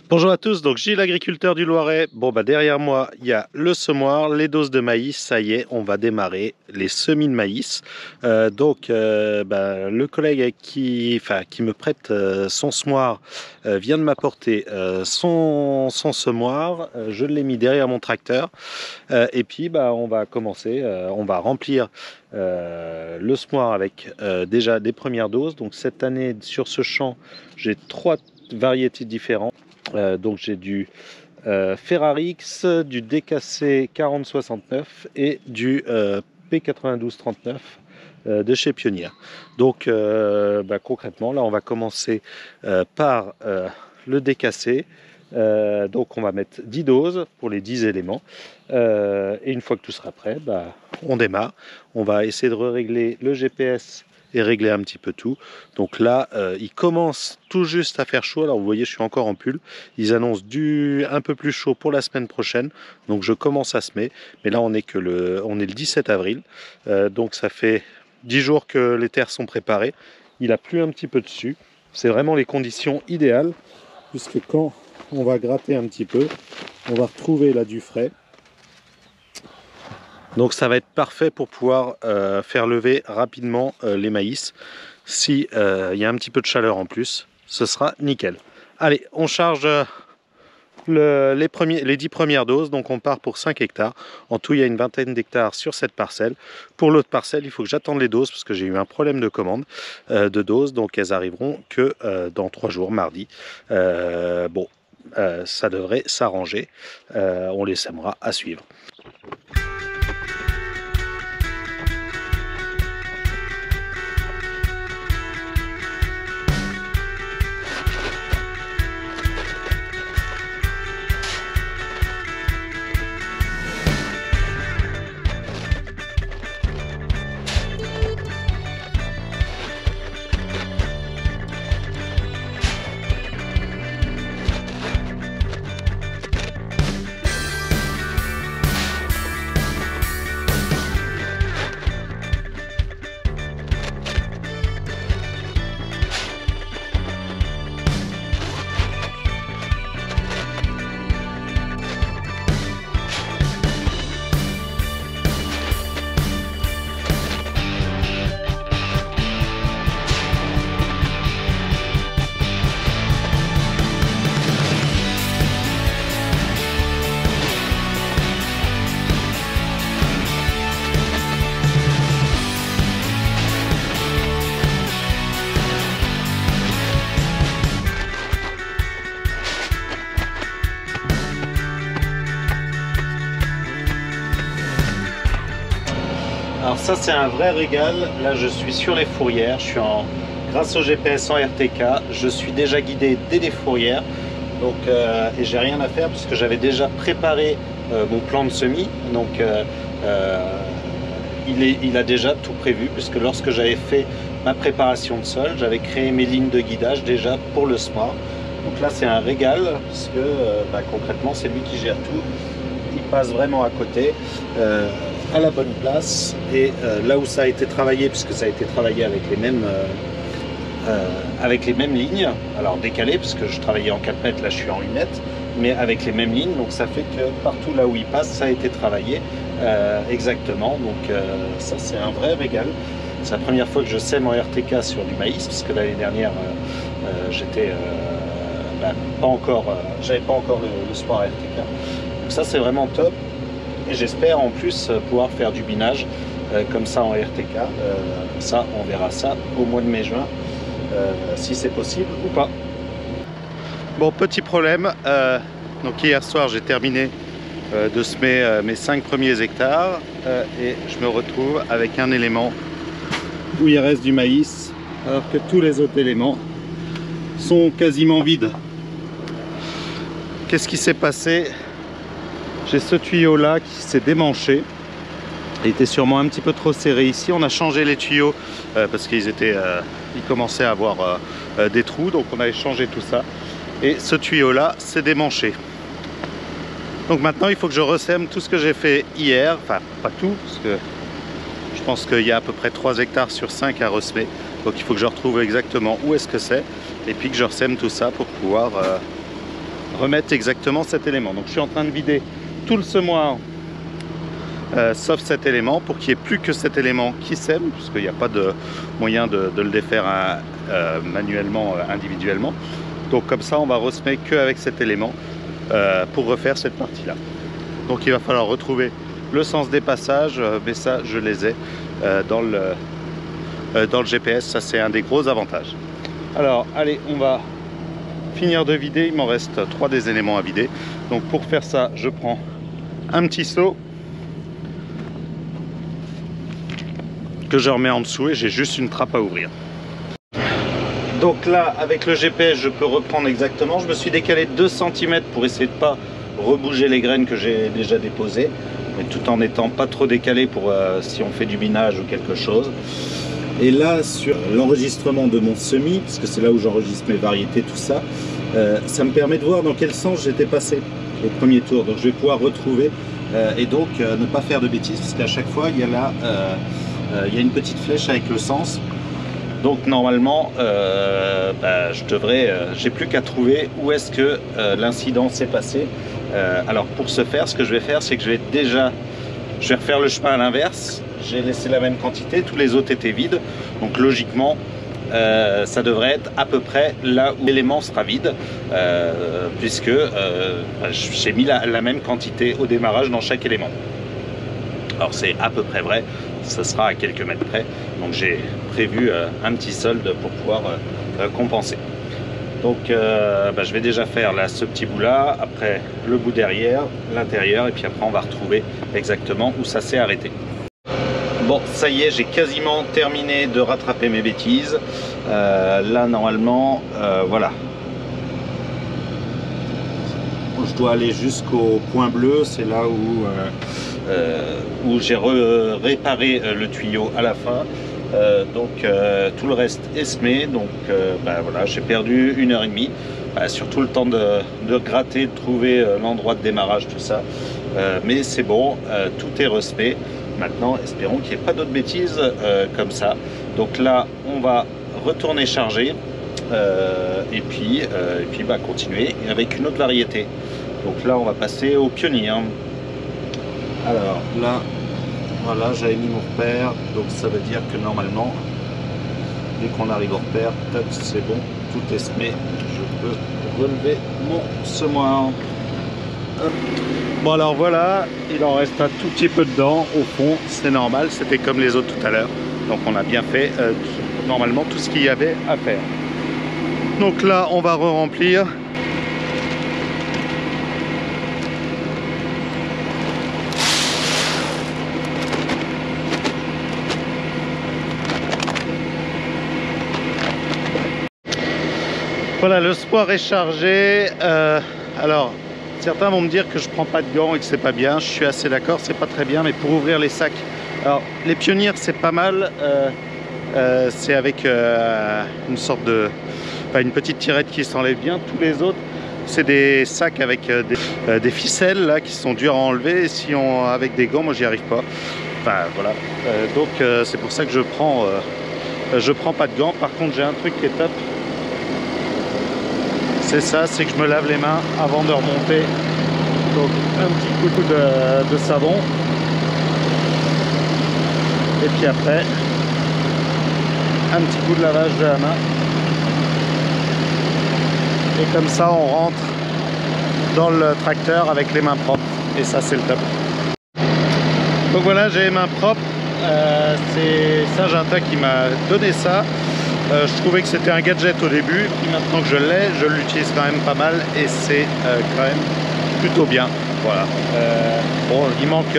Bonjour à tous, donc Gilles, l'agriculteur du Loiret. Bon bah derrière moi il y a le semoir, les doses de maïs, ça y est, on va démarrer les semis de maïs. Le collègue qui me prête son semoir vient de m'apporter son semoir. Je l'ai mis derrière mon tracteur et puis on va commencer, on va remplir le semoir avec déjà des premières doses. Donc cette année sur ce champ j'ai 3 variétés différentes. Donc j'ai du Ferrarix, du DKC 4069 et du P9239 de chez Pionnier. Donc concrètement là on va commencer par le DKC. Donc on va mettre 10 doses pour les 10 éléments et une fois que tout sera prêt, on démarre. On va essayer de régler le GPS et régler un petit peu tout. Donc là il commence tout juste à faire chaud. Alors vous voyez je suis encore en pull. Ils annoncent un peu plus chaud pour la semaine prochaine, donc je commence à semer. Mais là on est le 17 avril, donc ça fait 10 jours que les terres sont préparées. Il a plu un petit peu dessus. C'est vraiment les conditions idéales, puisque quand on va gratter un petit peu, on va retrouver là du frais. Donc ça va être parfait pour pouvoir faire lever rapidement les maïs. Si y a un petit peu de chaleur en plus, ce sera nickel. Allez, on charge les 10 premières doses. Donc on part pour 5 hectares. En tout, il y a une vingtaine d'hectares sur cette parcelle. Pour l'autre parcelle, il faut que j'attende les doses parce que j'ai eu un problème de commande de doses. Donc elles arriveront que dans 3 jours, mardi. Ça devrait s'arranger. On les sèmera à suivre. Alors ça c'est un vrai régal. Là je suis sur les fourrières, grâce au GPS en RTK, je suis déjà guidé dès les fourrières. Donc et j'ai rien à faire puisque j'avais déjà préparé mon plan de semis. Donc il a déjà tout prévu, puisque lorsque j'avais fait ma préparation de sol, j'avais créé mes lignes de guidage déjà pour le semoir. Donc là c'est un régal parce que concrètement c'est lui qui gère tout. Il passe vraiment à côté. À la bonne place et là où ça a été travaillé, puisque ça a été travaillé avec les mêmes lignes, alors décalé parce que je travaillais en 4 mètres, là je suis en 8 mètres, mais avec les mêmes lignes, donc ça fait que partout là où il passe ça a été travaillé exactement. Donc ça c'est un vrai régal. C'est la première fois que je sème en RTK sur du maïs, puisque l'année dernière j'étais j'avais pas encore le sport RTK. Donc ça c'est vraiment top. Et j'espère en plus pouvoir faire du binage comme ça en RTK. Ça, on verra ça au mois de mai-juin, si c'est possible ou pas. Bon, petit problème. Donc hier soir, j'ai terminé de semer mes 5 premiers hectares et je me retrouve avec un élément où il reste du maïs, alors que tous les autres éléments sont quasiment vides. Qu'est-ce qui s'est passé? J'ai ce tuyau là qui s'est démanché. Il était sûrement un petit peu trop serré ici. On a changé les tuyaux parce qu'ils commençaient à avoir des trous, donc on a changé tout ça. Et ce tuyau là s'est démanché. Donc maintenant il faut que je ressème tout ce que j'ai fait hier. Enfin pas tout, parce que je pense qu'il y a à peu près 3 hectares sur 5 à ressemer. Donc il faut que je retrouve exactement où est-ce que c'est. Et puis que je ressème tout ça pour pouvoir remettre exactement cet élément. Donc je suis en train de vider tout le semoir sauf cet élément pour qu'il n'y ait plus que cet élément qui sème, puisqu'il n'y a pas de moyen de le défaire manuellement, individuellement. Donc comme ça on va ressemer qu'avec cet élément pour refaire cette partie là. Donc il va falloir retrouver le sens des passages, mais ça je les ai dans le GPS, ça c'est un des gros avantages. Alors allez, on va finir de vider, il m'en reste 3 des éléments à vider. Donc pour faire ça, je prends un petit seau que je remets en dessous et j'ai juste une trappe à ouvrir. Donc là, avec le GPS, je peux reprendre exactement. Je me suis décalé 2 cm pour essayer de ne pas rebouger les graines que j'ai déjà déposées, mais tout en n'étant pas trop décalé pour si on fait du binage ou quelque chose. Et là, sur l'enregistrement de mon semis, parce que c'est là où j'enregistre mes variétés, tout ça, ça me permet de voir dans quel sens j'étais passé au premier tour. Donc je vais pouvoir retrouver et donc ne pas faire de bêtises, parce qu'à chaque fois, il y a là... il y a une petite flèche avec le sens, donc normalement j'ai plus qu'à trouver où est-ce que l'incident s'est passé. Alors pour ce faire, ce que je vais faire, c'est que je vais refaire le chemin à l'inverse. J'ai laissé la même quantité, tous les autres étaient vides, donc logiquement ça devrait être à peu près là où l'élément sera vide, puisque j'ai mis la même quantité au démarrage dans chaque élément. Alors c'est à peu près vrai, ça sera à quelques mètres près, donc j'ai prévu un petit solde pour pouvoir compenser. Donc je vais déjà faire là ce petit bout là, après le bout derrière, l'intérieur, et puis après on va retrouver exactement où ça s'est arrêté. Bon, ça y est, j'ai quasiment terminé de rattraper mes bêtises. Là normalement, voilà. Je dois aller jusqu'au point bleu, c'est là où j'ai réparé le tuyau à la fin. Donc tout le reste est semé, donc voilà, j'ai perdu 1h30, surtout le temps de gratter, de trouver l'endroit de démarrage, tout ça, mais c'est bon, tout est ressemé. Maintenant espérons qu'il n'y ait pas d'autres bêtises comme ça. Donc là on va retourner charger et puis continuer avec une autre variété. Donc là on va passer au pionnier. Alors là, voilà, j'avais mis mon repère, donc ça veut dire que normalement, dès qu'on arrive au repère, c'est bon, tout est semé, je peux relever mon semoir. Bon alors voilà, il en reste un tout petit peu dedans, au fond, c'est normal, c'était comme les autres tout à l'heure, donc on a bien fait normalement tout ce qu'il y avait à faire. Donc là, on va re-remplir. Voilà, le semoir est chargé. Alors, certains vont me dire que je prends pas de gants et que c'est pas bien. Je suis assez d'accord, c'est pas très bien, mais pour ouvrir les sacs. Alors, les pionniers, c'est pas mal. C'est avec une sorte de, une petite tirette qui s'enlève bien. Tous les autres, c'est des sacs avec des ficelles là qui sont dures à enlever. Et si on avec des gants, moi, j'y arrive pas. Enfin, voilà. Donc, c'est pour ça que je prends pas de gants. Par contre, j'ai un truc qui est top. C'est ça, c'est que je me lave les mains avant de remonter. Donc un petit coup de savon. Et puis après, un petit coup de lavage de la main. Et comme ça, on rentre dans le tracteur avec les mains propres. Et ça, c'est le top. Donc voilà, j'ai les mains propres. C'est Saint-Gentin qui m'a donné ça. Je trouvais que c'était un gadget au début, puis maintenant que je l'ai, je l'utilise quand même pas mal et c'est quand même plutôt bien. Voilà. Bon, il manque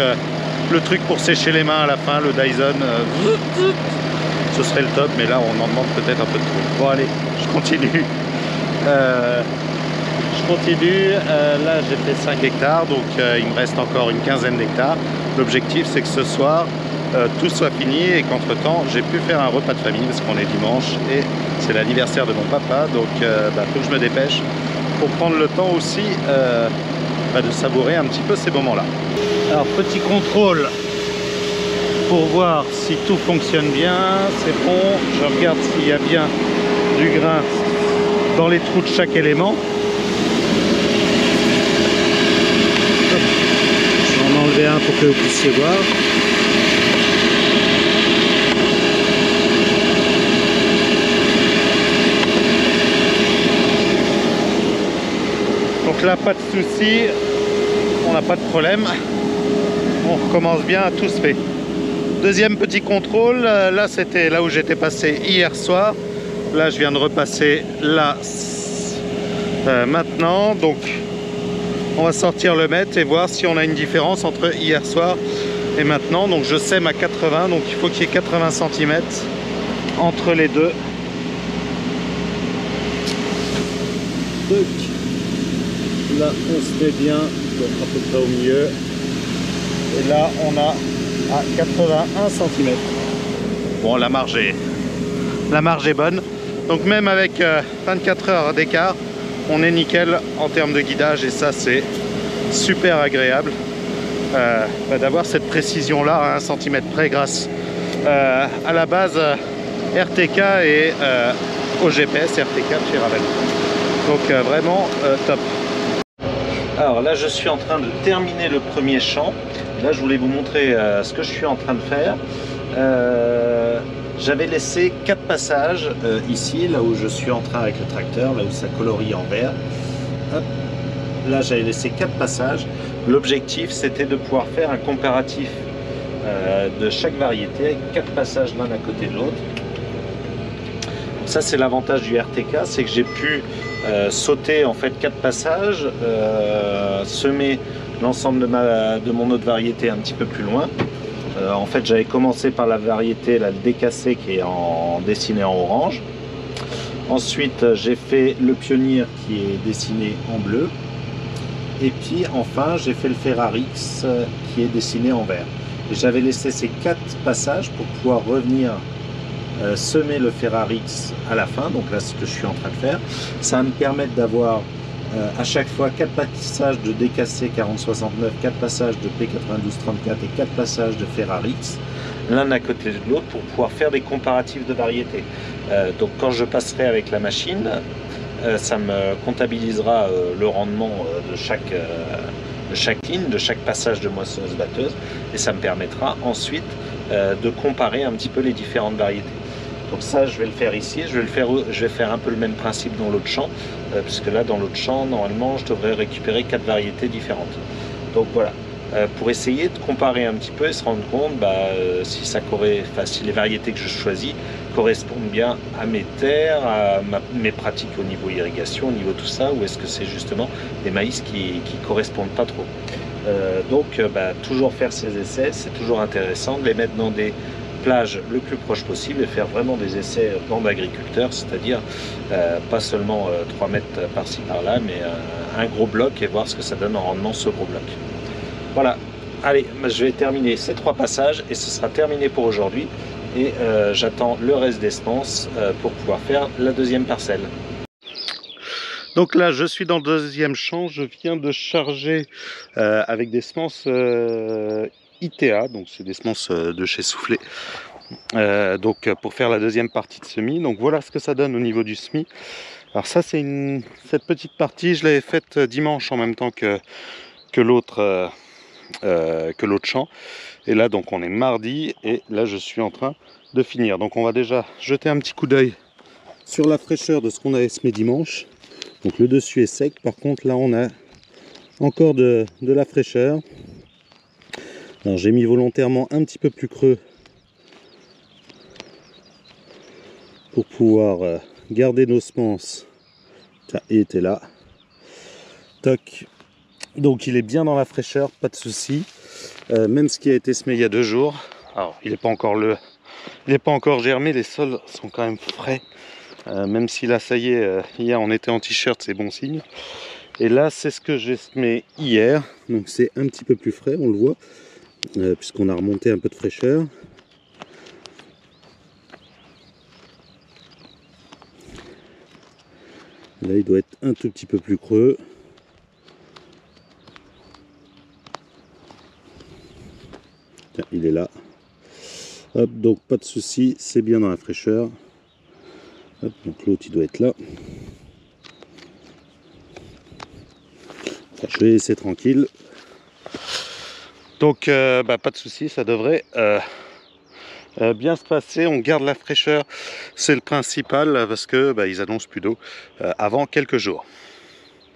le truc pour sécher les mains à la fin, le Dyson. Ce serait le top, mais là on en demande peut-être un peu trop. Bon allez, je continue. Là j'ai fait 5 hectares, donc il me reste encore une quinzaine d'hectares. L'objectif c'est que ce soir, tout soit fini et qu'entre temps j'ai pu faire un repas de famille parce qu'on est dimanche et c'est l'anniversaire de mon papa, donc faut que je me dépêche pour prendre le temps aussi de savourer un petit peu ces moments là. Alors petit contrôle pour voir si tout fonctionne bien, c'est bon, je regarde s'il y a bien du grain dans les trous de chaque élément. Je vais en enlever un pour que vous puissiez voir. Donc là, pas de souci, on n'a pas de problème. On recommence bien, tout se fait. Deuxième petit contrôle, là c'était là où j'étais passé hier soir. Là je viens de repasser là maintenant. Donc on va sortir le mètre et voir si on a une différence entre hier soir et maintenant. Donc je sème à 80, donc il faut qu'il y ait 80 cm entre les deux. Là on se met bien, donc à peu près au milieu. Et là on a à 81 cm. Bon, la marge est bonne. Donc même avec 24 heures d'écart, on est nickel en termes de guidage et ça c'est super agréable d'avoir cette précision là à 1 cm près grâce à la base RTK et au GPS RTK chez Ravel. Donc vraiment top. Alors là je suis en train de terminer le premier champ. Là je voulais vous montrer ce que je suis en train de faire. J'avais laissé 4 passages ici, là où je suis en train avec le tracteur, là où ça colorie en vert. Hop. Là j'avais laissé 4 passages. L'objectif c'était de pouvoir faire un comparatif de chaque variété avec 4 passages l'un à côté de l'autre. Ça c'est l'avantage du RTK, c'est que j'ai pu sauter en fait 4 passages, semer l'ensemble de mon autre variété un petit peu plus loin. En fait j'avais commencé par la variété la décassée qui est dessinée en orange. Ensuite j'ai fait le pionnier qui est dessiné en bleu. Et puis enfin j'ai fait le Ferrarix qui est dessiné en vert. Et j'avais laissé ces 4 passages pour pouvoir revenir semer le Ferrarix à la fin. Donc là ce que je suis en train de faire, ça va me permettre d'avoir à chaque fois 4 passages de décassé 4069, 4 passages de P9234 et 4 passages de Ferrarix, l'un à côté de l'autre pour pouvoir faire des comparatifs de variétés. Donc quand je passerai avec la machine, ça me comptabilisera le rendement de chaque ligne, de chaque passage de moissonneuse-batteuse, et ça me permettra ensuite de comparer un petit peu les différentes variétés. Donc ça je vais le faire ici, je vais faire un peu le même principe dans l'autre champ, puisque là dans l'autre champ normalement je devrais récupérer 4 variétés différentes. Donc voilà, pour essayer de comparer un petit peu et se rendre compte si les variétés que je choisis correspondent bien à mes terres, à mes pratiques au niveau irrigation, au niveau tout ça, ou est-ce que c'est justement des maïs qui correspondent pas trop. Donc toujours faire ces essais, c'est toujours intéressant de les mettre dans des plages le plus proche possible et faire vraiment des essais bande agriculteurs, c'est-à-dire pas seulement 3 mètres par-ci par-là, mais un gros bloc et voir ce que ça donne en rendement ce gros bloc. Voilà, allez, je vais terminer ces 3 passages et ce sera terminé pour aujourd'hui et j'attends le reste des semences pour pouvoir faire la deuxième parcelle. Donc là je suis dans le deuxième champ, je viens de charger avec des semences ITA, donc c'est des semences de chez Soufflé, donc pour faire la deuxième partie de semis. Donc voilà ce que ça donne au niveau du semis. Alors ça c'est cette petite partie, je l'avais faite dimanche en même temps que l'autre champ. Et là donc on est mardi et là je suis en train de finir. Donc on va déjà jeter un petit coup d'œil sur la fraîcheur de ce qu'on avait semé dimanche. Donc le dessus est sec, par contre là on a encore de la fraîcheur. Alors j'ai mis volontairement un petit peu plus creux pour pouvoir garder nos semences. Tiens, il était là. Toc. Donc il est bien dans la fraîcheur, pas de souci. Même ce qui a été semé il y a 2 jours. Alors il n'est pas encore germé, les sols sont quand même frais. Même si là ça y est, hier on était en t-shirt, c'est bon signe. Et là c'est ce que j'ai semé hier, donc c'est un petit peu plus frais, on le voit. Puisqu'on a remonté un peu de fraîcheur. Là il doit être un tout petit peu plus creux. Tiens, il est là. Hop, donc pas de souci, c'est bien dans la fraîcheur. Hop, donc l'autre il doit être là. Enfin, je vais laisser tranquille. Donc pas de souci, ça devrait bien se passer. On garde la fraîcheur, c'est le principal, parce que ils annoncent plus d'eau avant quelques jours.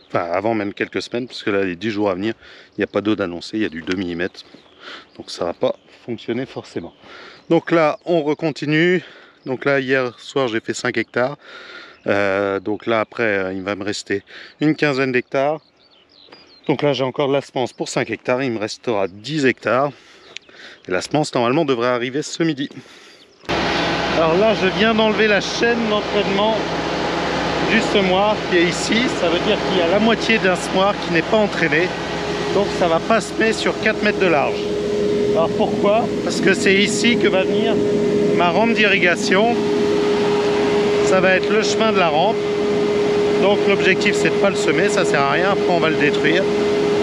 Enfin, avant même quelques semaines, parce que là, les 10 jours à venir, il n'y a pas d'eau d'annoncé, il y a du 2 mm. Donc ça va pas fonctionner forcément. Donc là, on recontinue. Donc là, hier soir, j'ai fait 5 hectares. Donc là, après, il va me rester une quinzaine d'hectares. Donc là, j'ai encore de la semence pour 5 hectares. Il me restera 10 hectares. Et la semence, normalement, devrait arriver ce midi. Alors là, je viens d'enlever la chaîne d'entraînement du semoir qui est ici. Ça veut dire qu'il y a la moitié d'un semoir qui n'est pas entraîné. Donc ça va passer sur 4 mètres de large. Alors pourquoi? Parce que c'est ici que va venir ma rampe d'irrigation. Ça va être le chemin de la rampe. Donc l'objectif c'est de ne pas le semer, ça sert à rien, après on va le détruire.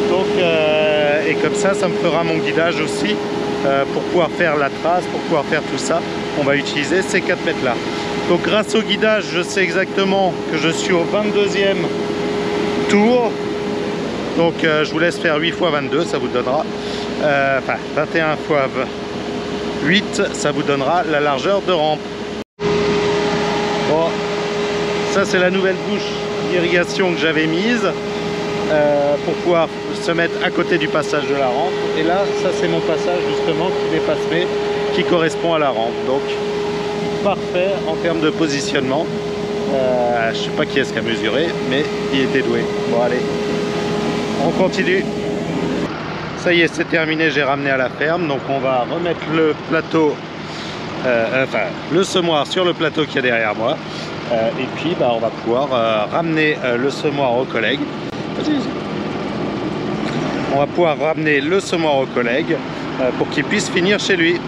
Donc, et comme ça me fera mon guidage aussi pour pouvoir faire la trace, pour pouvoir faire tout ça. On va utiliser ces 4 mètres là. Donc grâce au guidage, je sais exactement que je suis au 22e tour. Donc je vous laisse faire 8 x 22, ça vous donnera, 21 x 8, ça vous donnera la largeur de rampe. Bon, ça c'est la nouvelle bouche d'irrigation que j'avais mise pour pouvoir se mettre à côté du passage de la rampe. Et là, ça c'est mon passage justement qui n'est pas semé, qui correspond à la rampe. Donc parfait en termes de positionnement. Je sais pas qui est-ce qui a mesuré, mais il était doué. Bon allez, on continue. Ça y est, c'est terminé, j'ai ramené à la ferme. Donc on va remettre le plateau, le semoir sur le plateau qui est derrière moi. Et puis on va pouvoir ramener le semoir au collègue. On va pouvoir ramener le semoir au collègue pour qu'il puisse finir chez lui.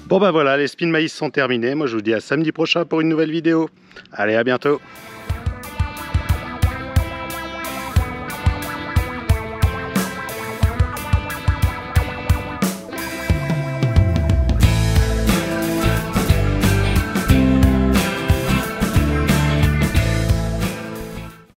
Bon voilà, les spins maïs sont terminés. Moi je vous dis à samedi prochain pour une nouvelle vidéo. Allez, à bientôt.